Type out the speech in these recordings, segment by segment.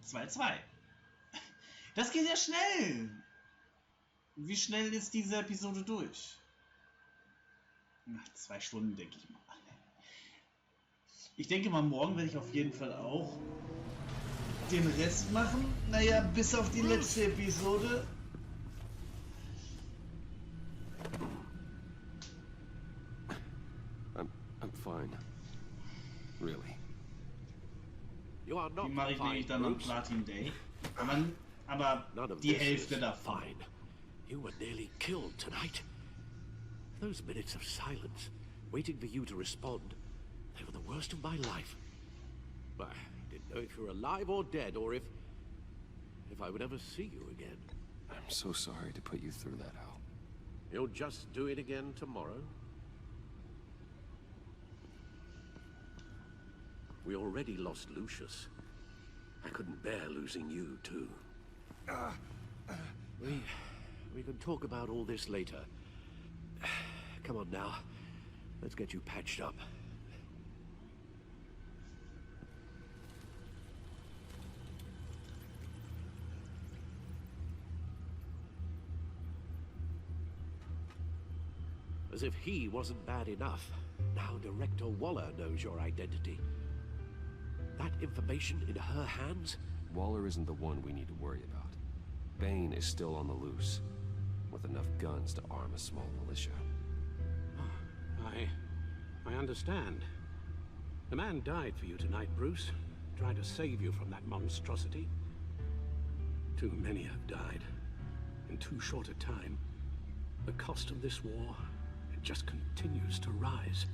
2-2. Das geht ja schnell. Wie schnell ist diese Episode durch? Nach 2 Stunden, denke ich mal. Ich denke mal, morgen werde ich auf jeden Fall auch den Rest machen. Naja, bis auf die letzte Episode. I'm fine. Really. You are not Die mache ich nämlich dann am Platin Day. Aber die Hälfte davon. Fine. You were nearly killed tonight. Those minutes of silence, waiting for you to respond, they were the worst of my life. I didn't know if you were alive or dead, or if I would ever see you again. I'm so sorry to put you through that, Al. You'll just do it again tomorrow? We already lost Lucius. I couldn't bear losing you, too. We can talk about all this later. Come on now. Let's get you patched up. As if he wasn't bad enough, now Director Waller knows your identity. That information in her hands? Waller isn't the one we need to worry about. Bane is still on the loose, with enough guns to arm a small militia. I understand. The man died for you tonight, Bruce. Trying to save you from that monstrosity. Too many have died. In too short a time. The cost of this war, it just continues to rise.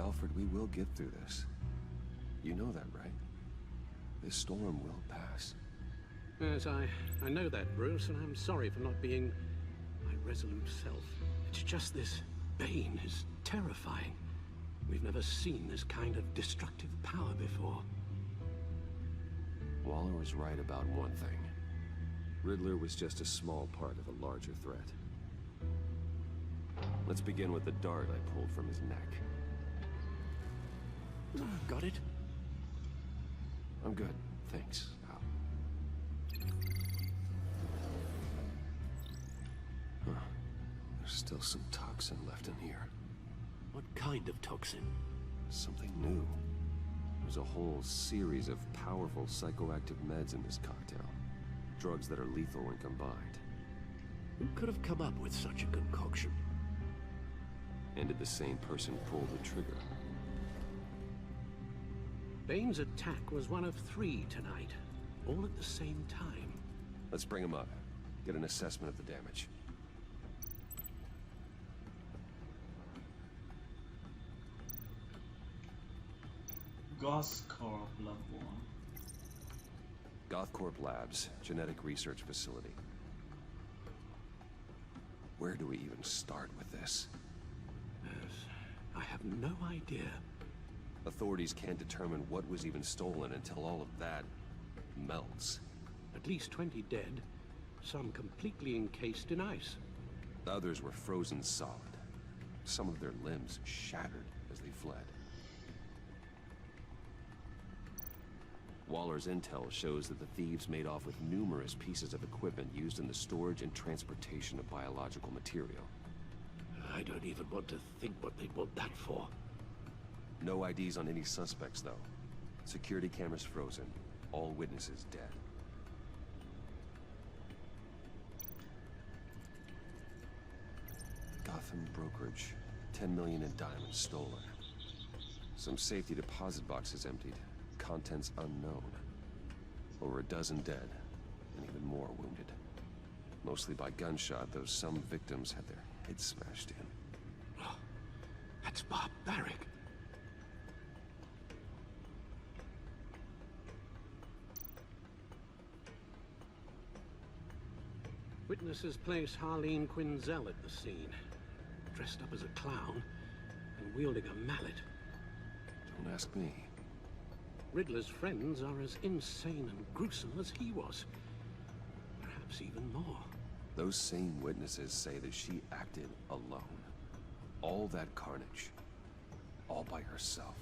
Alfred, we will get through this. You know that, right? This storm will pass. Yes, I know that, Bruce, and I'm sorry for not being my resolute self. It's just this Bane is terrifying. We've never seen this kind of destructive power before. Waller was right about one thing. Riddler was just a small part of a larger threat. Let's begin with the dart I pulled from his neck. Got it? I'm good, thanks, Al. Huh. There's still some toxin left in here. What kind of toxin? Something new. There's a whole series of powerful psychoactive meds in this cocktail. Drugs that are lethal when combined. Who could have come up with such a concoction? And did the same person pull the trigger? Bane's attack was one of 3 tonight, all at the same time. Let's bring him up. Get an assessment of the damage. Gothcorp Bloodborne. Gothcorp Labs, genetic research facility. Where do we even start with this? Yes, I have no idea. Authorities can't determine what was even stolen until all of that melts. At least 20 dead, some completely encased in ice. The others were frozen solid. Some of their limbs shattered as they fled. Waller's intel shows that the thieves made off with numerous pieces of equipment used in the storage and transportation of biological material. I don't even want to think what they'd want that for. No IDs on any suspects, though. Security cameras frozen. All witnesses dead. Gotham brokerage. 10 million in diamonds stolen. Some safety deposit boxes emptied. Contents unknown. Over a dozen dead, and even more wounded. Mostly by gunshot, though some victims had their heads smashed in. Oh, that's barbaric. Witnesses place Harleen Quinzel at the scene, dressed up as a clown and wielding a mallet. Don't ask me. Riddler's friends are as insane and gruesome as he was. Perhaps even more. Those same witnesses say that she acted alone. All that carnage. All by herself.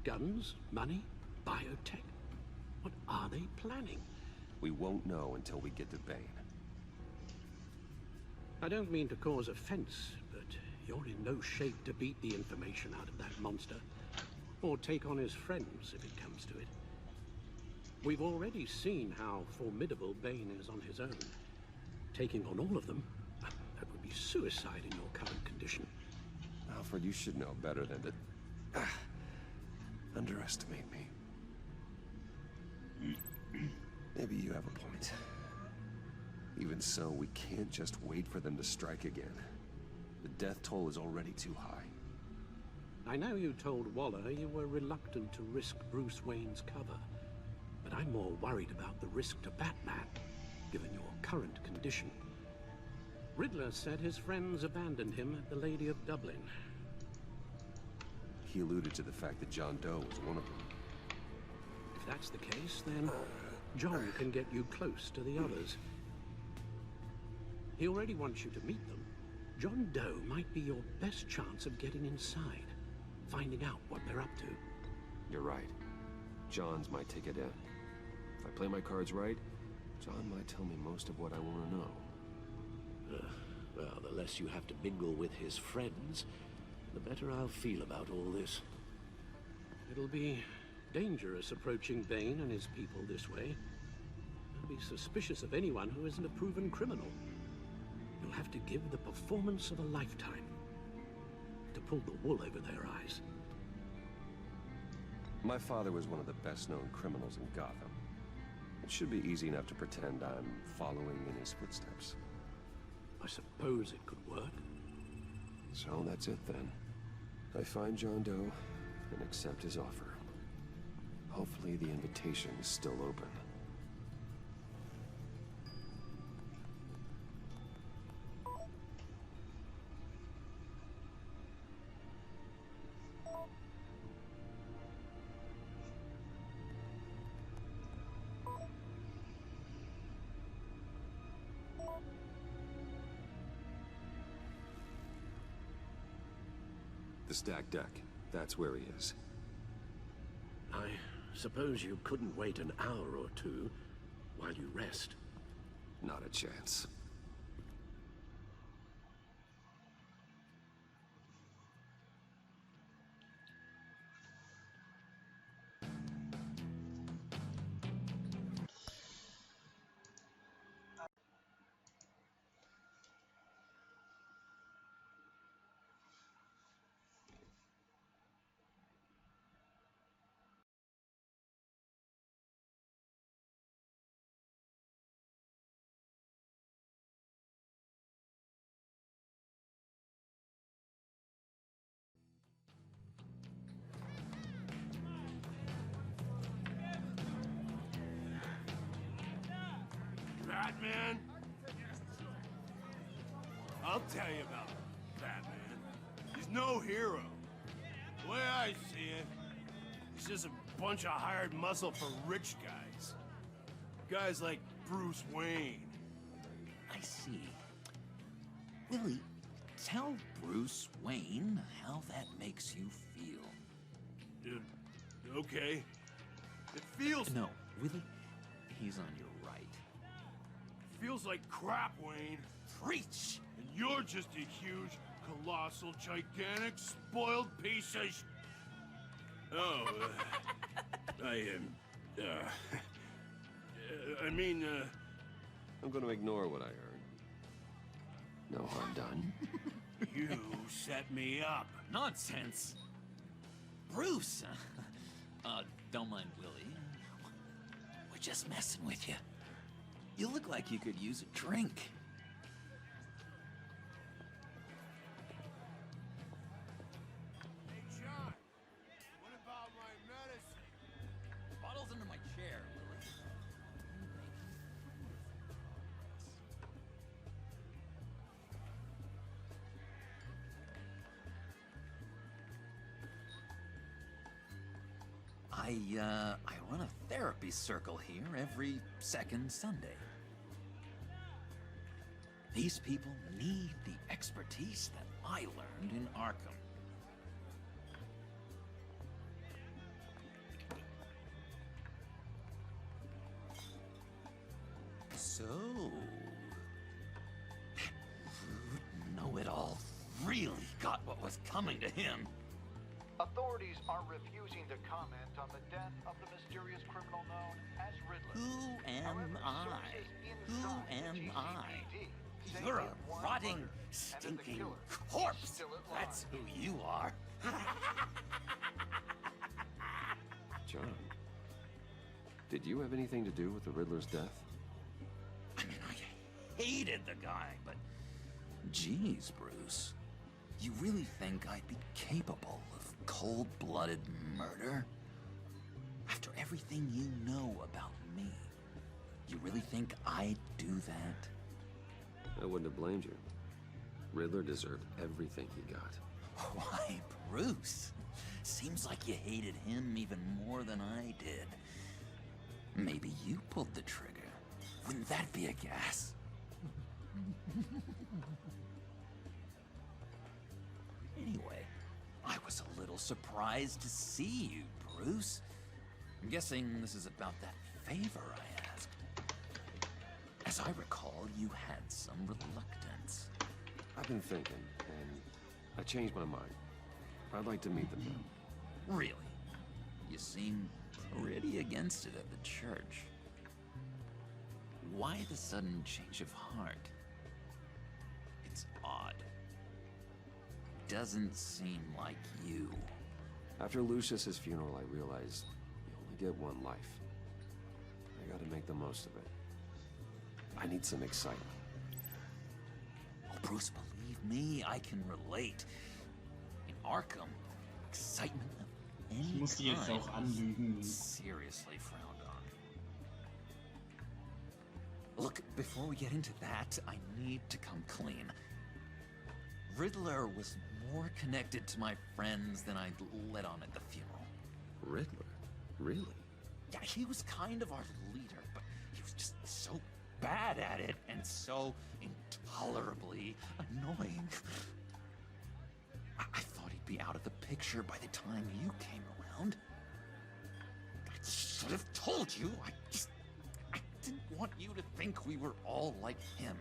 Guns? Money? Biotech? What are they planning? We won't know until we get to Bane. I don't mean to cause offense, but you're in no shape to beat the information out of that monster. Or take on his friends, if it comes to it. We've already seen how formidable Bane is on his own. Taking on all of them, that would be suicide in your current condition. Alfred, you should know better than to underestimate me. Maybe you have a point. Even so, we can't just wait for them to strike again. The death toll is already too high. I know you told Waller you were reluctant to risk Bruce Wayne's cover, but I'm more worried about the risk to Batman, given your current condition. Riddler said his friends abandoned him at the Lady of Dublin. He alluded to the fact that John Doe was one of them. If that's the case, then John can get you close to the others. He already wants you to meet them. John Doe might be your best chance of getting inside, finding out what they're up to. You're right. John's my ticket in. If I play my cards right, John might tell me most of what I want to know. Well, the less you have to mingle with his friends, the better I'll feel about all this. It'll be dangerous approaching Bane and his people this way. They'll be suspicious of anyone who isn't a proven criminal. You'll have to give the performance of a lifetime to pull the wool over their eyes. My father was one of the best-known criminals in Gotham. It should be easy enough to pretend I'm following in his footsteps. I suppose it could work. So that's it then. I find John Doe and accept his offer. Hopefully the invitation is still open. The stacked deck. That's where he is. I suppose you couldn't wait an hour or two while you rest. Not a chance. Batman? I'll tell you about Batman. He's no hero. The way I see it, he's just a bunch of hired muscle for rich guys. Guys like Bruce Wayne. I see. Willie, tell Bruce Wayne how that makes you feel. Okay. It feels... No, Willie, he's on your right. Feels like crap, Wayne. Preach! And you're just a huge, colossal, gigantic, spoiled piece of Oh, I'm gonna ignore what I heard. No harm done. You set me up. Nonsense! Bruce! Don't mind Willie. We're just messing with you. You look like you could use a drink. Hey, John. What about my medicine? The bottle's under my chair, Willie. I run a therapy circle here every second Sunday. These people need the expertise that I learned in Arkham. forgot what was coming to him. Authorities are refusing to comment on the death of the mysterious criminal known as Riddler. Who am However, I? sources Who inside the am I? GCPD say You're a he was rotting, murdered, and that the stinking killer is corpse. still at large. That's who you are. John, did you have anything to do with the Riddler's death? I mean, I hated the guy, but... Geez, Bruce. You really think I'd be capable of cold-blooded murder? After everything you know about me, you really think I'd do that? I wouldn't have blamed you. Riddler deserved everything he got. Why, Bruce? Seems like you hated him even more than I did. Maybe you pulled the trigger. Wouldn't that be a gas? Anyway, I was a little surprised to see you, Bruce. I'm guessing this is about that favor I asked. As I recall, you had some reluctance. I've been thinking, and I changed my mind. I'd like to meet them now. Really? You seem pretty against it at the church. Why the sudden change of heart? It's odd. Doesn't seem like you. After Lucius's funeral, I realized you only get one life. I gotta make the most of it. I need some excitement. Oh, Bruce, believe me, I can relate. In Arkham, excitement of any Ich muss die jetzt kind auch anlügen. was seriously frowned on. Look, before we get into that, I need to come clean. Riddler was more connected to my friends than I'd let on at the funeral. Riddler? Really? Yeah, he was kind of our leader, but he was just so bad at it and so intolerably annoying. I thought he'd be out of the picture by the time you came around. I should have told you. I didn't want you to think we were all like him.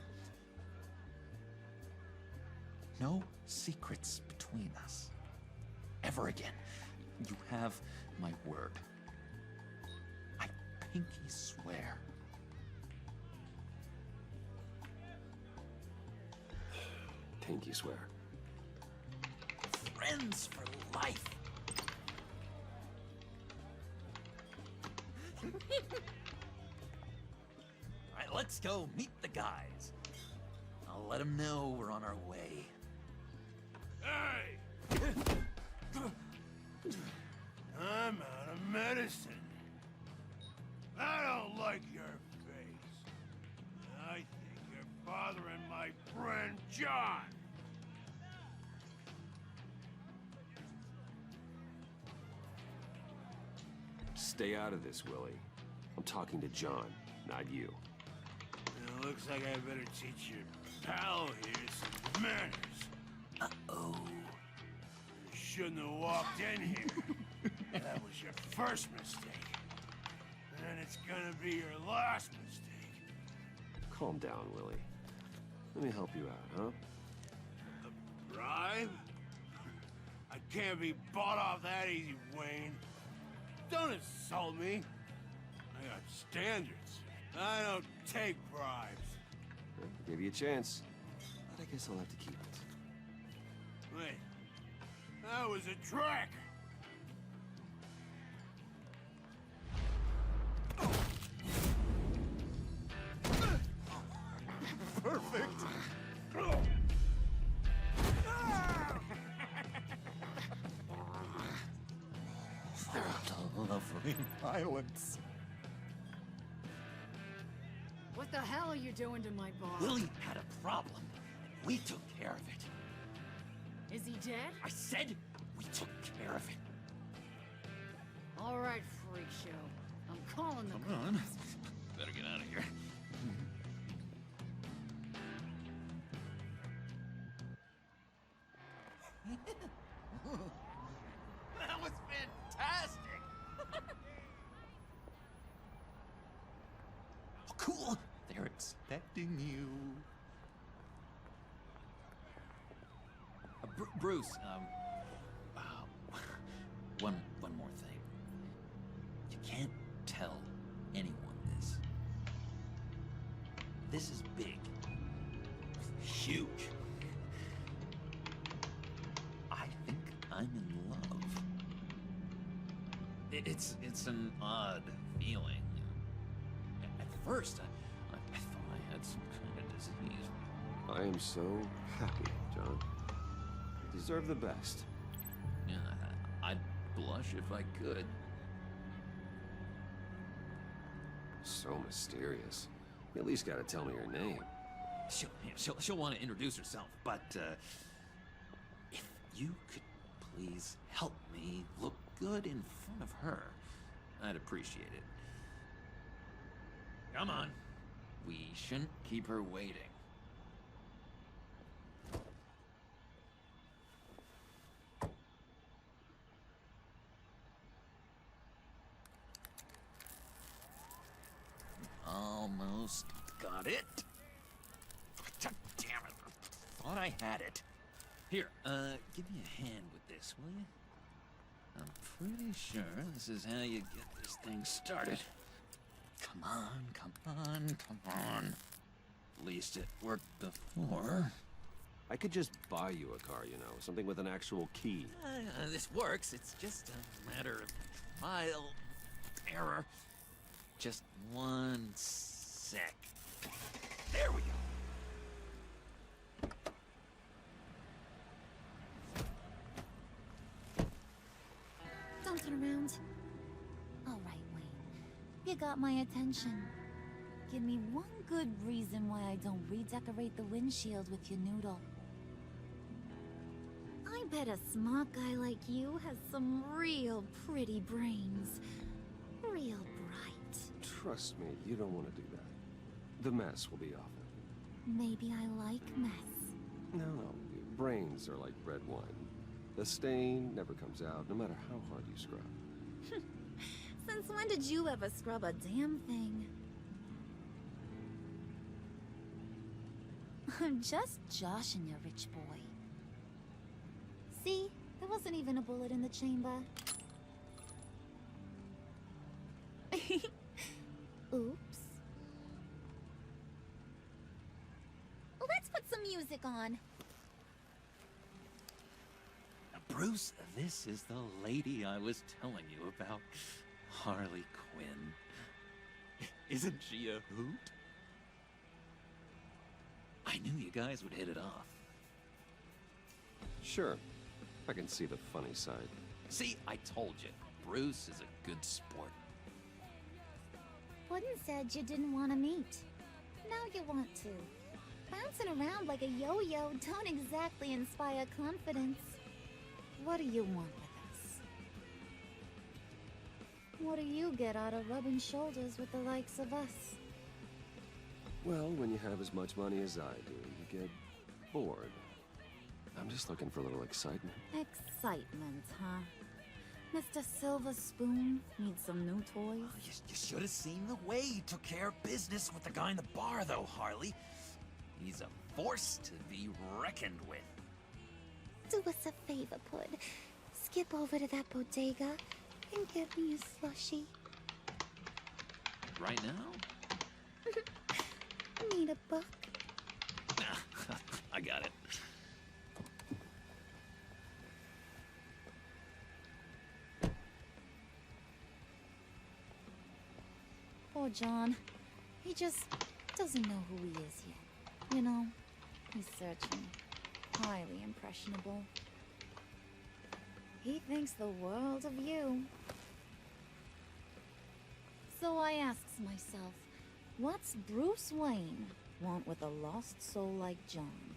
No secrets between us. Ever again. You have my word. I pinky swear. Pinky swear. Friends for life. All right, let's go meet the guys. I'll let them know we're on our way. Hey! I'm out of medicine. I don't like your face. I think you're bothering my friend John. Stay out of this, Willie. I'm talking to John, not you. It looks like I better teach your pal here some manners. Uh-oh. You shouldn't have walked in here. That was your first mistake. And it's gonna be your last mistake. Calm down, Willie. Let me help you out, huh? A bribe? I can't be bought off that easy, Wayne. Don't insult me. I got standards. I don't take bribes. Well, I'll give you a chance. But I guess I'll have to keep it. Wait. That was a trick. Perfect. Lovely violence. What the hell are you doing to my bar? Willie had a problem, and we took care of it. Is he dead? I said we took care of it. All right, freak show. I'm calling the Come on. Better get out of here. That was fantastic! Oh, cool! They're expecting you. Bruce, one more thing. You can't tell anyone this. This is big. Huge. I think I'm in love. It's an odd feeling. At first, I thought I had some kind of disease. I am so happy, John. You deserve the best. Yeah, I'd blush if I could. So mysterious. You at least gotta tell me her name. She'll want to introduce herself, but if you could please help me look good in front of her, I'd appreciate it. Come on. We shouldn't keep her waiting. Almost got it. Damn it. Thought I had it. Here, give me a hand with this, will you? I'm pretty sure this is how you get this thing started. Come on, come on, come on. At least it worked before. I could just buy you a car, you know, something with an actual key. This works. It's just a matter of trial error. Just one sec. There we go. Don't turn around. All right, Wayne. You got my attention. Give me one good reason why I don't redecorate the windshield with your noodle. I bet a smart guy like you has some real pretty brains. Real bright. Trust me, you don't want to do that. The mess will be awful. Maybe I like mess. No, brains are like red wine. The stain never comes out, no matter how hard you scrub. Since when did you ever scrub a damn thing? I'm just joshing you, rich boy. See? There wasn't even a bullet in the chamber. Oops. Let's put some music on. Bruce, this is the lady I was telling you about. Harley Quinn. Isn't she a hoot? I knew you guys would hit it off. Sure, I can see the funny side. See, I told you, Bruce is a good sport. Puddin' said you didn't want to meet. Now you want to. Bouncing around like a yo-yo don't exactly inspire confidence. What do you want with us? What do you get out of rubbing shoulders with the likes of us? Well, when you have as much money as I do, you get bored. I'm just looking for a little excitement. Excitement, huh? Mr. Silver Spoon needs some new toys? You should have seen the way he took care of business with the guy in the bar, though, Harley. He's a force to be reckoned with. Do us a favor, Pud. Skip over to that bodega and get me a slushie. Right now? Need a buck? I got it. Poor John. He just doesn't know who he is yet. You know, he's searching. Highly impressionable. He thinks the world of you. So I asks myself, what's Bruce Wayne want with a lost soul like John?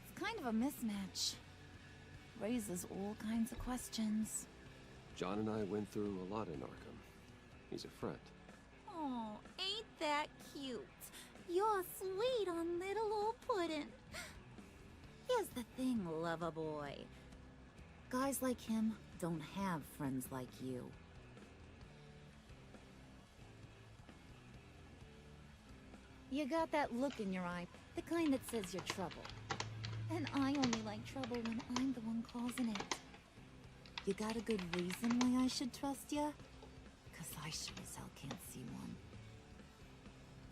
It's kind of a mismatch. Raises all kinds of questions. John and I went through a lot in Arkham. He's a friend. Oh, ain't that cute? You're sweet on little old Puddin'. Here's the thing, lover boy. Guys like him don't have friends like you. You got that look in your eye, the kind that says you're trouble. And I only like trouble when I'm the one causing it. You got a good reason why I should trust you? 'Cause I sure as hell can't see one.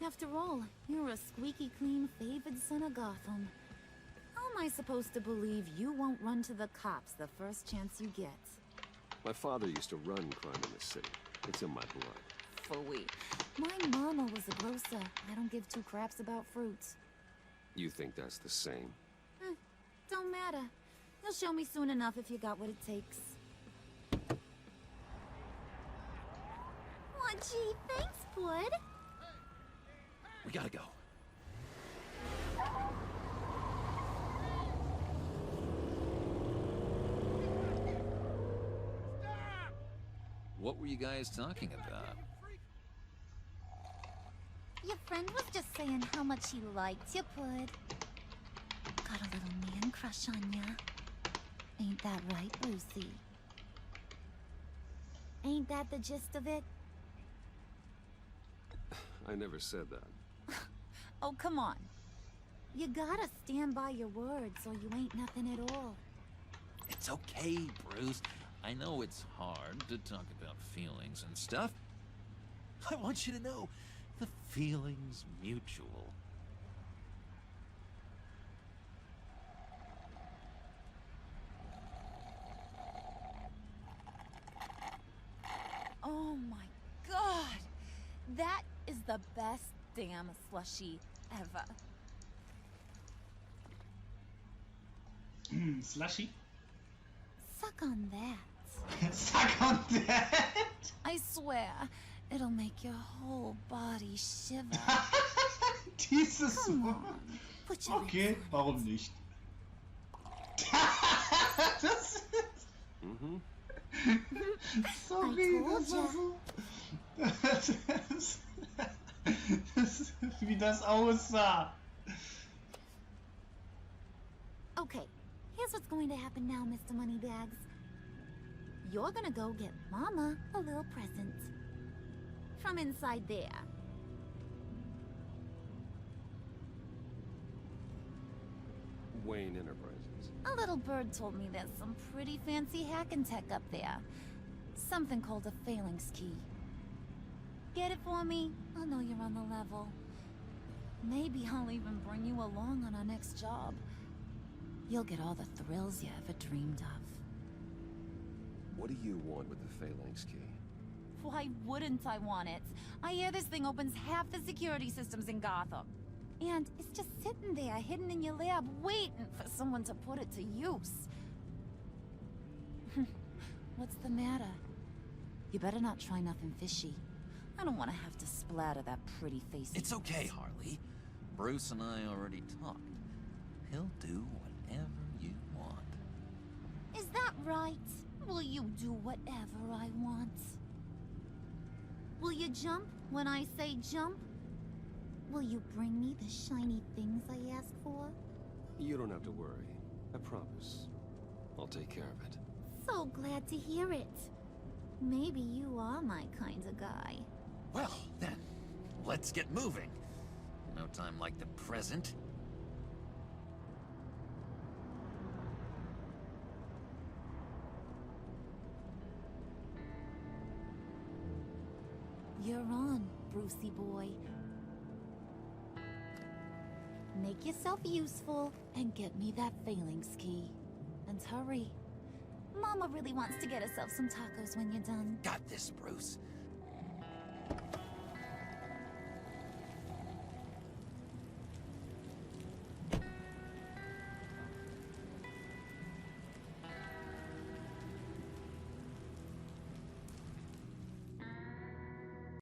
After all, you're a squeaky clean favored son of Gotham. How am I supposed to believe you won't run to the cops the first chance you get? My father used to run crime in the city. It's in my blood. Phooey. My mama was a grocer. I don't give two craps about fruits. You think that's the same? Don't matter. You'll show me soon enough if you got what it takes. Aw, gee, thanks, bud. We gotta go. What were you guys talking about? Your friend was just saying how much he liked you, bud. Got a little man crush on ya. Ain't that right, Lucy? Ain't that the gist of it? I never said that. Oh, come on. You gotta stand by your words or you ain't nothing at all. It's okay, Bruce. I know it's hard to talk about feelings and stuff. I want you to know the feeling's mutual. Oh my god! That is the best damn slushie ever. Slushy? Suck on that. Suck on that! I swear, it'll make your whole body shiver. Dieses Come on, put your Okay, lips on warum it. nicht? Das ist... Sorry, I told das war ya. so... Wie das aussah. Okay, here's what's going to happen now, Mr. Moneybags. You're gonna go get Mama a little present. From inside there. Wayne Enterprises. A little bird told me there's some pretty fancy hacking tech up there. Something called a phalanx key. Get it for me? I'll know you're on the level. Maybe I'll even bring you along on our next job. You'll get all the thrills you ever dreamed of. What do you want with the phalanx key? Why wouldn't I want it? I hear this thing opens half the security systems in Gotham. And it's just sitting there, hidden in your lab, waiting for someone to put it to use. What's the matter? You better not try nothing fishy. I don't want to have to splatter that pretty face. It's okay, Harley. Bruce and I already talked. He'll do whatever you want. Is that right? Will you do whatever I want? Will you jump when I say jump? Will you bring me the shiny things I asked for? You don't have to worry. I promise. I'll take care of it. So glad to hear it. Maybe you are my kind of guy. Well, then, let's get moving. No time like the present. You're on, Brucey boy. Make yourself useful and get me that phalanx key. And hurry. Mama really wants to get herself some tacos when you're done. Got this, Bruce.